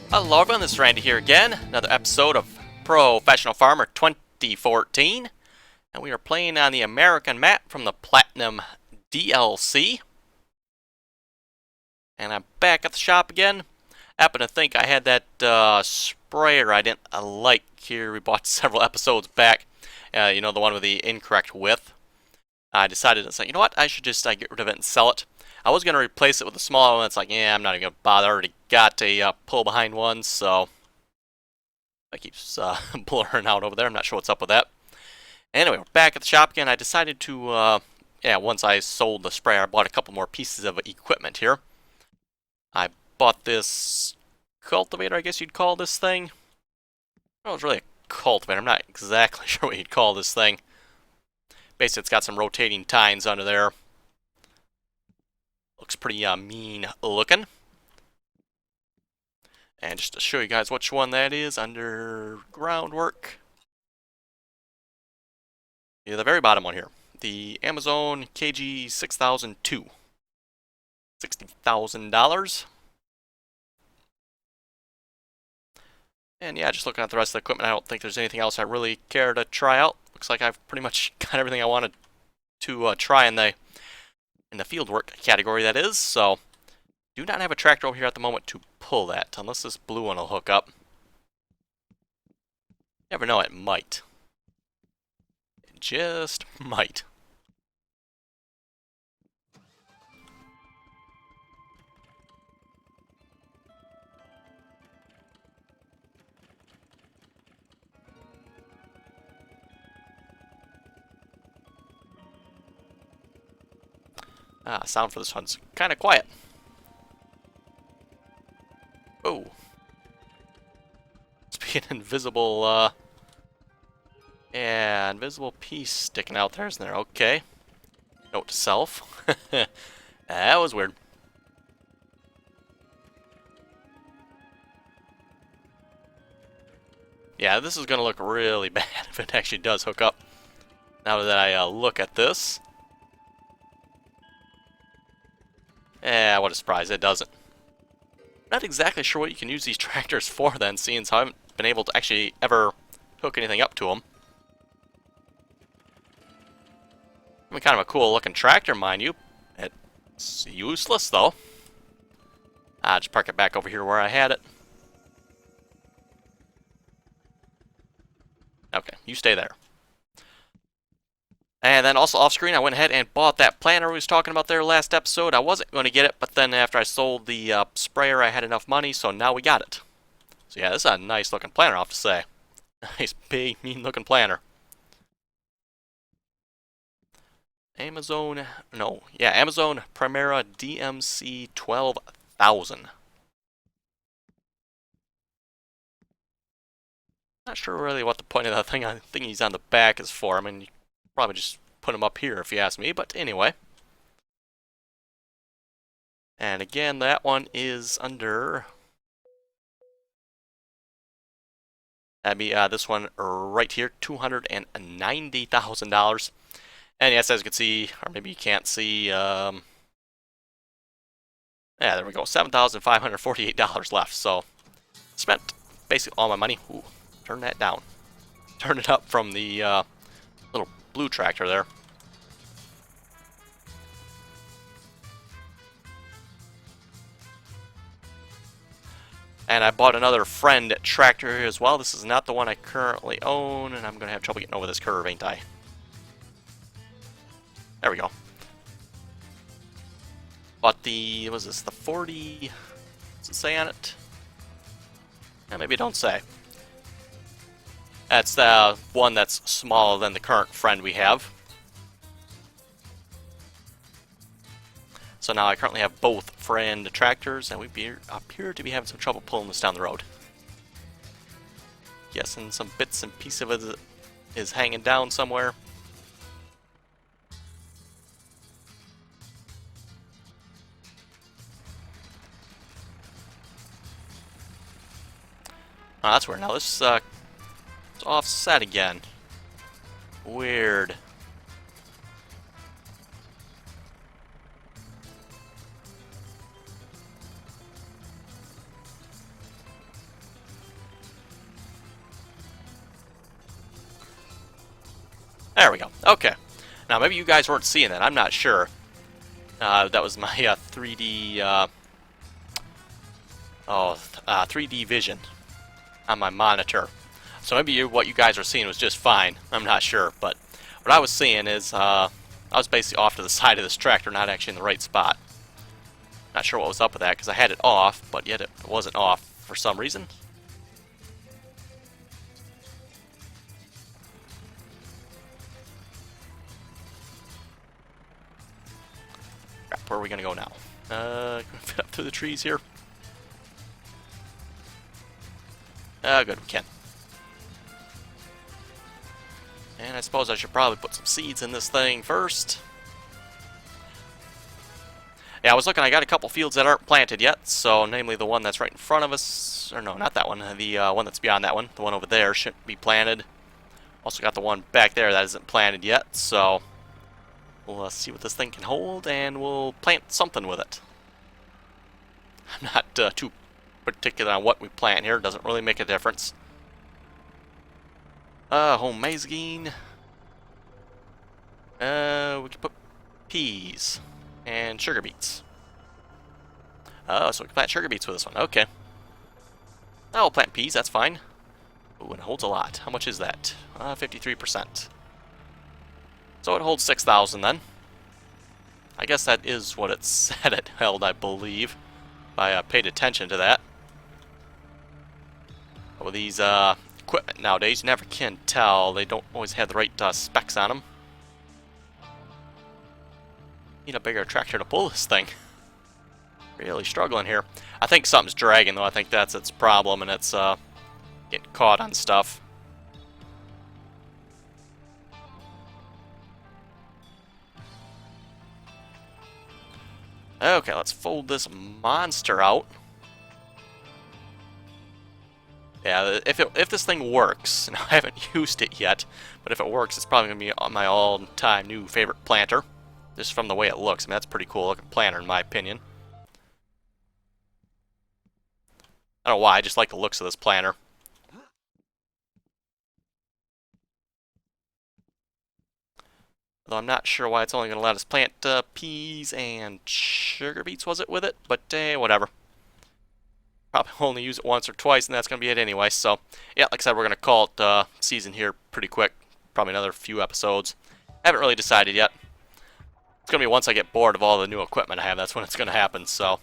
Hello everyone, this is Randy here again. Another episode of Professional Farmer 2014. And we are playing on the American map from the Platinum DLC. And I'm back at the shop again. I happen to think I had that sprayer I didn't like here. We bought several episodes back. You know, the one with the incorrect width. I decided to say, you know what, I should just get rid of it and sell it. I was going to replace it with a smaller one. It's like, yeah, I'm not even going to bother. I already got a pull behind one, so that keeps blurring out over there. I'm not sure what's up with that. Anyway, we're back at the shop again. I decided to, once I sold the sprayer, I bought a couple more pieces of equipment here. I bought this cultivator, I guess you'd call this thing. Well, it's really a cultivator. I'm not exactly sure what you'd call this thing. Basically, it's got some rotating tines under there. Looks pretty mean looking. And just to show you guys which one that is, under groundwork. Yeah, the very bottom one here. The Amazon KG 6002. $60,000. And yeah, just looking at the rest of the equipment, I don't think there's anything else I really care to try out. Looks like I've pretty much got everything I wanted to try in the fieldwork category, that is. So, do not have a tractor over here at the moment to pull that, unless this blue one will hook up. Never know, it might. It just might. Sound for this one's kind of quiet. Oh. Must be an invisible, yeah, invisible piece sticking out there, isn't there? Okay. Note to self. That was weird. Yeah, this is going to look really bad if it actually does hook up. Now that I look at this. Yeah, what a surprise, it doesn't. Not exactly sure what you can use these tractors for then, seeing as I haven't been able to actually ever hook anything up to them. I mean, kind of a cool looking tractor, mind you. It's useless, though. I'll just park it back over here where I had it. Okay, you stay there. And then also off screen, I went ahead and bought that planter we was talking about there last episode. I wasn't going to get it, but then after I sold the sprayer, I had enough money, so now we got it. So yeah, this is a nice looking planter, I have to say. Nice, big, mean looking planter. Amazon Primera DMC 12,000. Not sure really what the point of that thing thingy's on the back is for. I mean, you probably just put them up here if you ask me, but anyway. And again, that one is under... That'd be this one right here, $290,000. And yes, as you can see, or maybe you can't see, yeah, there we go, $7,548 left. So, spent basically all my money. Ooh, turn that down. Turn it up from the little blue tractor there. And I bought another friend tractor here as well. This is not the one I currently own, and I'm going to have trouble getting over this curve, ain't I? There we go. Bought the, was this the 40, does it say on it? Yeah, maybe it don't say. That's the one that's smaller than the current friend we have. So now I currently have both friend tractors, and we appear to be having some trouble pulling this down the road. Guessing some bits and pieces of it is hanging down somewhere. Oh, that's weird. Now this it's offset again. Weird. There we go. Okay. Now, maybe you guys weren't seeing that. I'm not sure. That was my 3D, 3D vision on my monitor. So maybe what you guys were seeing was just fine. I'm not sure. But what I was seeing is I was basically off to the side of this tractor, not actually in the right spot. Not sure what was up with that because I had it off, but yet it wasn't off for some reason. Crap, where are we going to go now? Fit up through the trees here. Good, we can. And I suppose I should probably put some seeds in this thing first. Yeah, I was looking, I got a couple fields that aren't planted yet, so namely the one that's right in front of us, or no, not that one, the one that's beyond that one, the one over there shouldn't be planted. Also got the one back there that isn't planted yet, so we'll see what this thing can hold, and we'll plant something with it. I'm not too particular on what we plant here, it doesn't really make a difference. Home mazagine. We can put peas and sugar beets. Oh, so we can plant sugar beets with this one. Okay. I'll plant peas, that's fine. Ooh, and it holds a lot. How much is that? 53%. So it holds 6,000 then. I guess that is what it said it held, I believe. If I paid attention to that. With these equipment nowadays, you never can tell. They don't always have the right specs on them. Need a bigger tractor to pull this thing. Really struggling here. I think something's dragging though. I think that's its problem, and it's getting caught on stuff. Okay, let's fold this monster out. Yeah, if this thing works, and I haven't used it yet, but if it works, it's probably going to be my all-time new favorite planter. Just from the way it looks. I mean, that's a pretty cool looking planter in my opinion. I don't know why, I just like the looks of this planter. Although I'm not sure why it's only going to let us plant peas and sugar beets, was it, with it? But whatever. Probably only use it once or twice, and that's going to be it anyway. So, yeah, like I said, we're going to call it season here pretty quick. Probably another few episodes. Haven't really decided yet. It's going to be once I get bored of all the new equipment I have, that's when it's going to happen, so.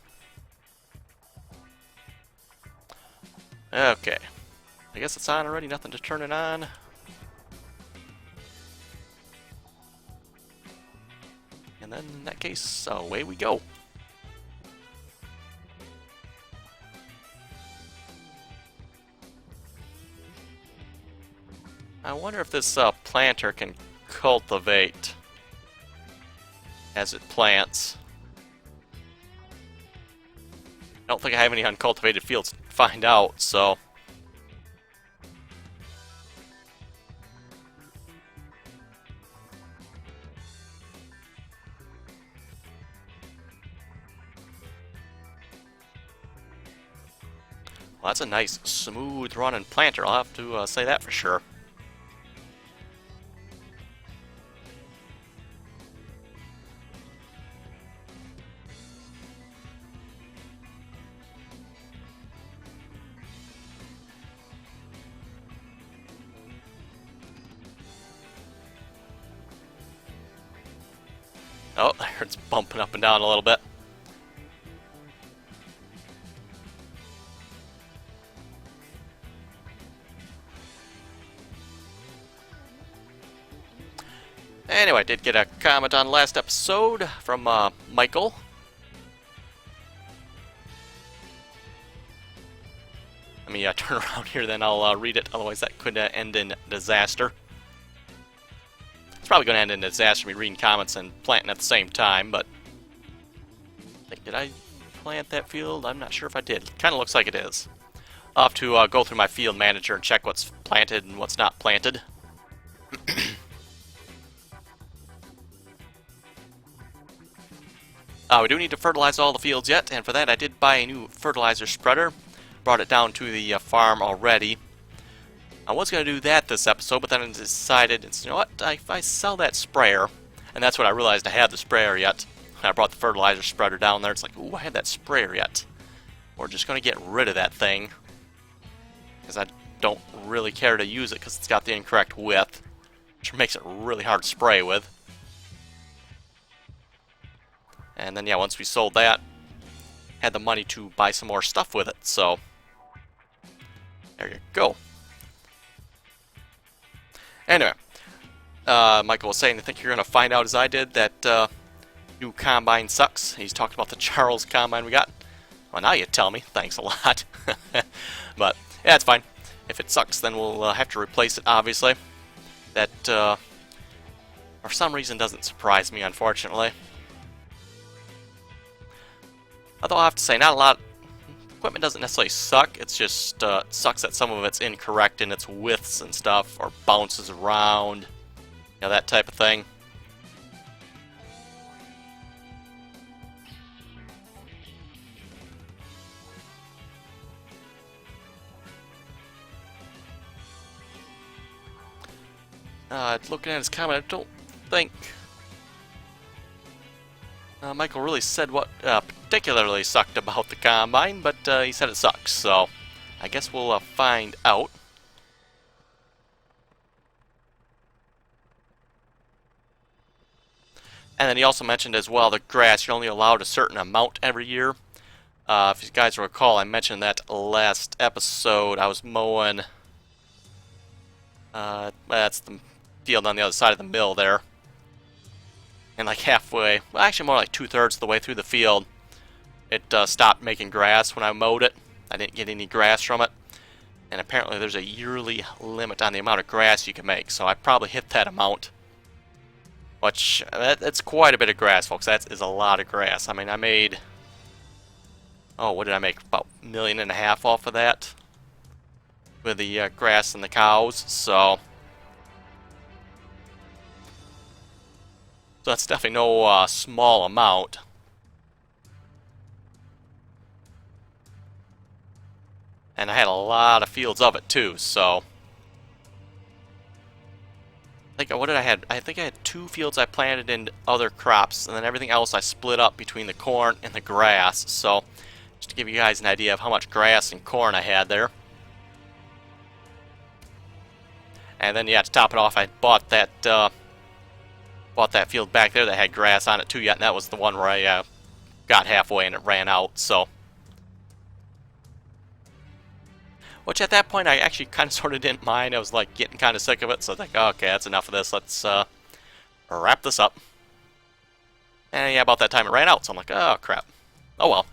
Okay. I guess it's on already, nothing to turn it on. And then, in that case, away we go. I wonder if this planter can cultivate as it plants. I don't think I have any uncultivated fields to find out, so. Well, that's a nice, smooth running planter, I'll have to say that for sure. Oh, there it's bumping up and down a little bit. Anyway, I did get a comment on last episode from Michael. Let me turn around here, then I'll read it. Otherwise, that could end in disaster. It's probably going to end in disaster, me reading comments and planting at the same time, but did I plant that field? I'm not sure if I did. Kind of looks like it is. I'll have to go through my field manager and check what's planted and what's not planted. We do need to fertilize all the fields yet, and for that I did buy a new fertilizer spreader. Brought it down to the farm already. I was going to do that this episode, but then I decided, you know what, if I sell that sprayer, and that's when I realized I had the sprayer yet. I brought the fertilizer spreader down there. It's like, ooh, I had that sprayer yet. We're just going to get rid of that thing, because I don't really care to use it because it's got the incorrect width, which makes it really hard to spray with. And then, yeah, once we sold that, had the money to buy some more stuff with it, so there you go. Anyway, Michael was saying, I think you're going to find out as I did that new combine sucks. He's talking about the Charles combine we got. Well, now you tell me. Thanks a lot. But, yeah, it's fine. If it sucks, then we'll have to replace it, obviously. That, for some reason, doesn't surprise me, unfortunately. Although I have to say, not a lot. Equipment doesn't necessarily suck. It's just sucks that some of it's incorrect in its widths and stuff, or bounces around, you know, that type of thing. Looking at his comment, I don't think Michael really said what particularly sucked about the combine, but he said it sucks, so I guess we'll find out. And then he also mentioned as well the grass, you're only allowed a certain amount every year. If you guys recall, I mentioned that last episode. I was mowing, that's the field on the other side of the mill there. And like halfway, well actually more like 2/3 of the way through the field, it stopped making grass when I mowed it. I didn't get any grass from it. And apparently there's a yearly limit on the amount of grass you can make, so I probably hit that amount. Which, that's quite a bit of grass, folks. That is a lot of grass. I mean, I made, oh, what did I make? About $1.5 million off of that. With the grass and the cows, so that's definitely no small amount. And I had a lot of fields of it too, so I think, what did I have? I think I had 2 fields I planted in other crops, and then everything else I split up between the corn and the grass. So just to give you guys an idea of how much grass and corn I had there. And then, yeah, to top it off, I bought that field back there that had grass on it too yet, and that was the one where I got halfway and it ran out, so. Which at that point I actually kind of sort of didn't mind. I was like getting kind of sick of it, so I was like, oh, okay, that's enough of this. Let's wrap this up. And yeah, about that time it ran out, so I'm like, oh, crap. Oh, well.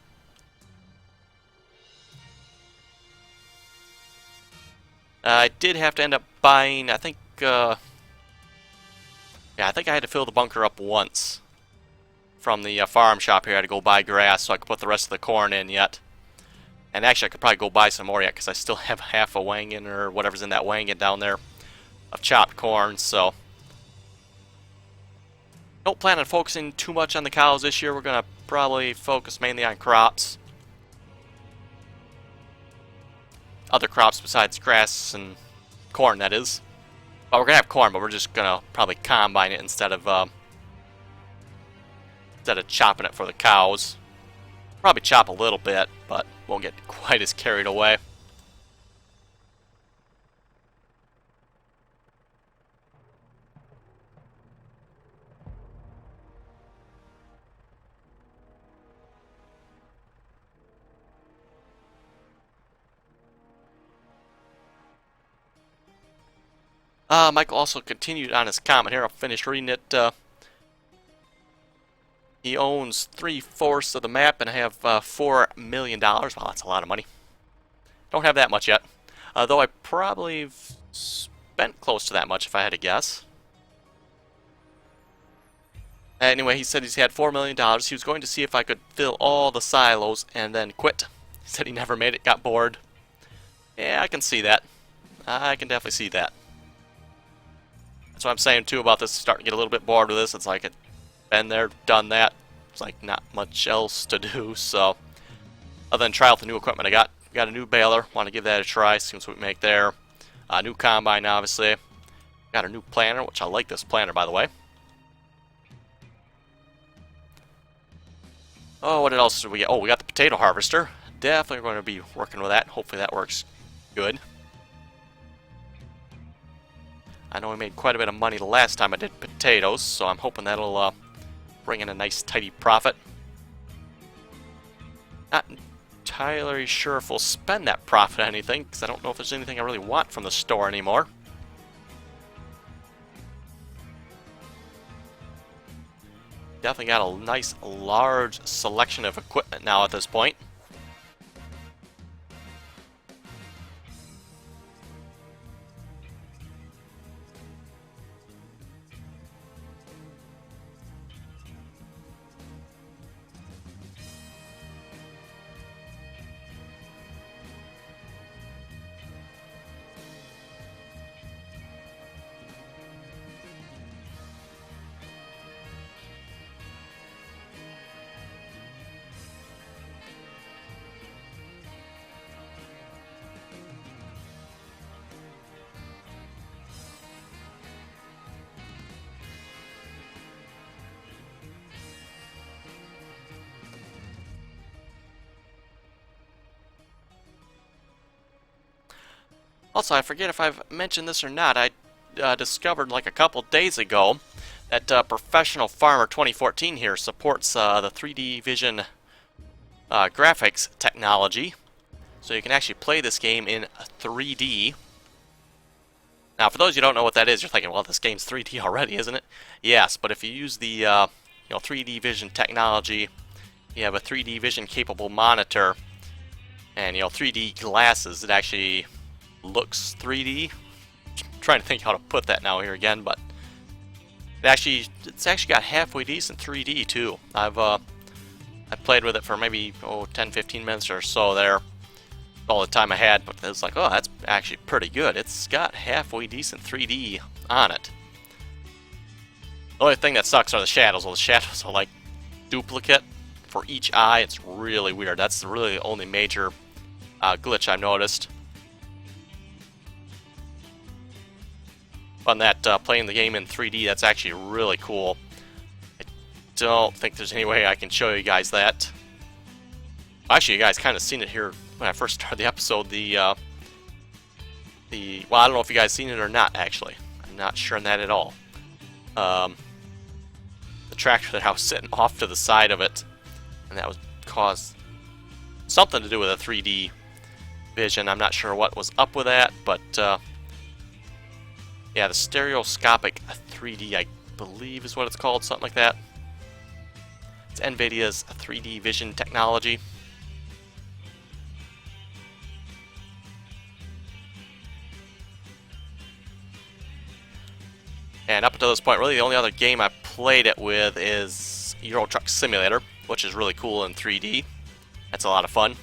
I did have to end up buying, I think, yeah, I think I had to fill the bunker up once from the farm shop here. I had to go buy grass so I could put the rest of the corn in yet. And actually, I could probably go buy some more yet because I still have half a wangan or whatever's in that wangan down there of chopped corn, so. Don't plan on focusing too much on the cows this year. We're going to probably focus mainly on crops. Other crops besides grass and corn, that is. Well, we're going to have corn, but we're just going to probably combine it instead of chopping it for the cows. Probably chop a little bit, but won't get quite as carried away. Michael also continued on his comment here. I'll finish reading it. He owns 3/4 of the map, and I have $4 million. Wow, that's a lot of money. Don't have that much yet. Though I probably spent close to that much if I had to guess. Anyway, he said he's had $4 million. He was going to see if I could fill all the silos and then quit. He said he never made it, got bored. Yeah, I can see that. I can definitely see that. That's what I'm saying too about this, starting to get a little bit bored with this. It's like I've been there, done that. It's like not much else to do, so other than try out the new equipment I got a new baler, want to give that a try, see what we make there. New combine, obviously. Got a new planter, which I like this planter, by the way. Oh, what else did we get? Oh, we got the potato harvester. Definitely going to be working with that. Hopefully that works good. I know we made quite a bit of money the last time I did potatoes, so I'm hoping that'll bring in a nice tidy profit. Not entirely sure if we'll spend that profit on anything, because I don't know if there's anything I really want from the store anymore. Definitely got a nice large selection of equipment now at this point. Also, I forget if I've mentioned this or not, I discovered like a couple days ago that Professional Farmer 2014 here supports the 3D Vision graphics technology. So you can actually play this game in 3D. Now, for those who don't know what that is, you're thinking, well, this game's 3D already, isn't it? Yes, but if you use the 3D Vision technology, you have a 3D Vision capable monitor, and 3D glasses, it actually looks 3D. I'm trying to think how to put that now here again, but it's actually got halfway decent 3D too. I played with it for maybe 10-15 minutes or so there, all the time I had, but it was like, oh, that's actually pretty good. It's got halfway decent 3D on it. The only thing that sucks are the shadows. Well, the shadows are like duplicate for each eye. It's really weird. That's really the only major glitch I've noticed. On that, playing the game in 3D, that's actually really cool. I don't think there's any way I can show you guys that. Actually, you guys kind of seen it here when I first started the episode. Well, I don't know if you guys seen it or not, actually. I'm not sure on that at all. The tractor that I was sitting off to the side of it, and that was caused something to do with a 3D vision. I'm not sure what was up with that, but yeah, the stereoscopic 3D, I believe is what it's called, something like that. It's NVIDIA's 3D vision technology. And up until this point, really the only other game I played it with is Euro Truck Simulator, which is really cool in 3D. That's a lot of fun.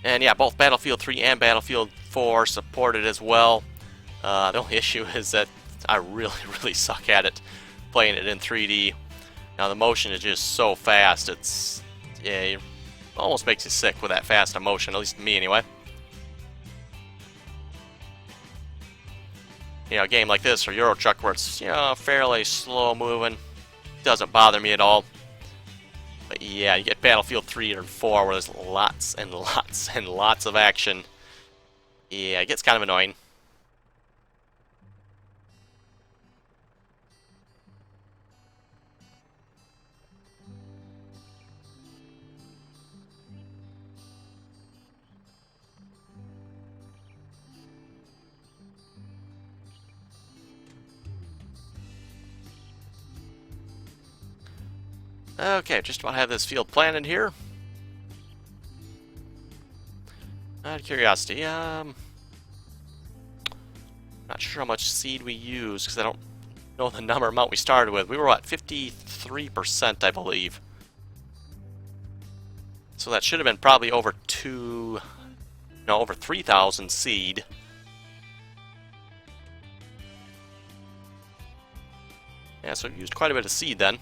And yeah, both Battlefield 3 and Battlefield 4 supported as well. The only issue is that I really, really suck at it, playing it in 3D. Now the motion is just so fast, it almost makes you sick with that fast motion, at least me anyway. A game like this or Euro Truck where it's fairly slow moving, doesn't bother me at all. But yeah, you get Battlefield 3 or 4 where there's lots and lots and lots of action. Yeah, it gets kind of annoying. Okay, just about have this field planted here. Out of curiosity, not sure how much seed we use because I don't know the amount we started with. We were at 53%, I believe. So that should have been probably over over 3,000 seed. Yeah, so we used quite a bit of seed then.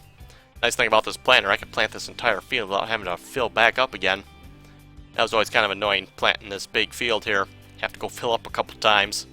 Nice thing about this planter, I can plant this entire field without having to fill back up again. That was always kind of annoying planting this big field here. Have to go fill up a couple times.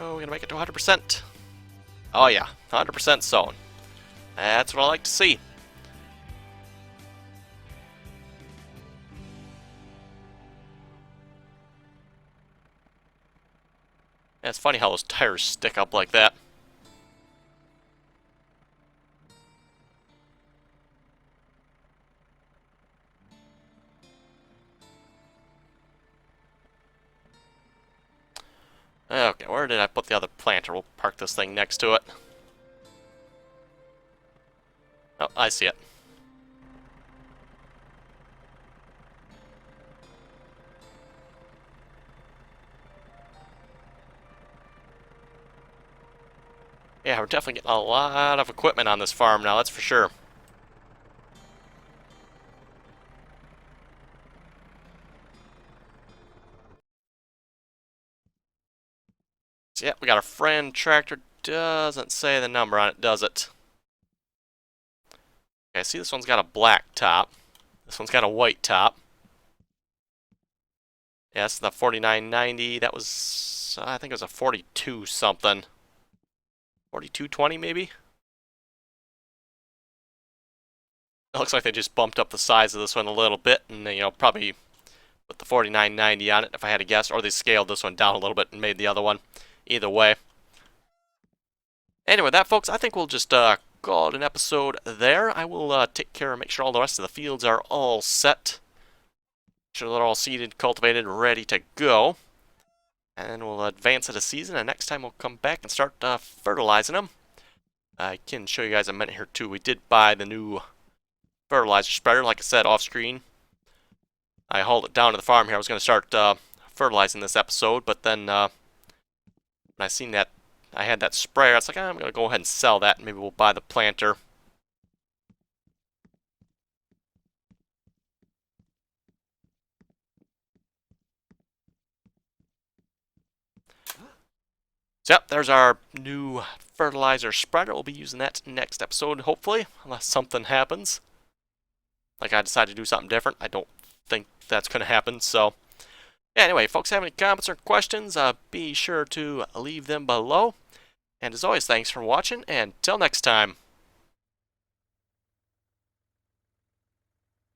Oh, we're gonna make it to 100%. Oh yeah, 100% sown. That's what I like to see. Yeah, it's funny how those tires stick up like that. Okay, where did I put the other planter? We'll park this thing next to it. Oh, I see it. Yeah, we're definitely getting a lot of equipment on this farm now, that's for sure. So yeah, we got a friend tractor. Doesn't say the number on it, does it? Okay, see this one's got a black top. This one's got a white top. Yeah, that's the 4990. That was, I think it was a 42 something. 4220 maybe? It looks like they just bumped up the size of this one a little bit, and you know, probably put the 4990 on it if I had to guess, or they scaled this one down a little bit and made the other one. Either way. Anyway, that folks, I think we'll just call it an episode there. I will take care and make sure all the rest of the fields are all set. Make sure they're all seeded, cultivated, ready to go. And then we'll advance it a season, and next time we'll come back and start fertilizing them. I can show you guys a minute here too. We did buy the new fertilizer spreader, like I said, off screen. I hauled it down to the farm here. I was going to start fertilizing this episode, but then when I seen that I had that sprayer, I was like, I'm going to go ahead and sell that, and maybe we'll buy the planter. So yep, there's our new fertilizer spreader. We'll be using that next episode, hopefully, unless something happens. Like I decide to do something different. I don't think that's going to happen, so... Yeah, anyway, folks, have any comments or questions, be sure to leave them below. And as always, thanks for watching, and till next time.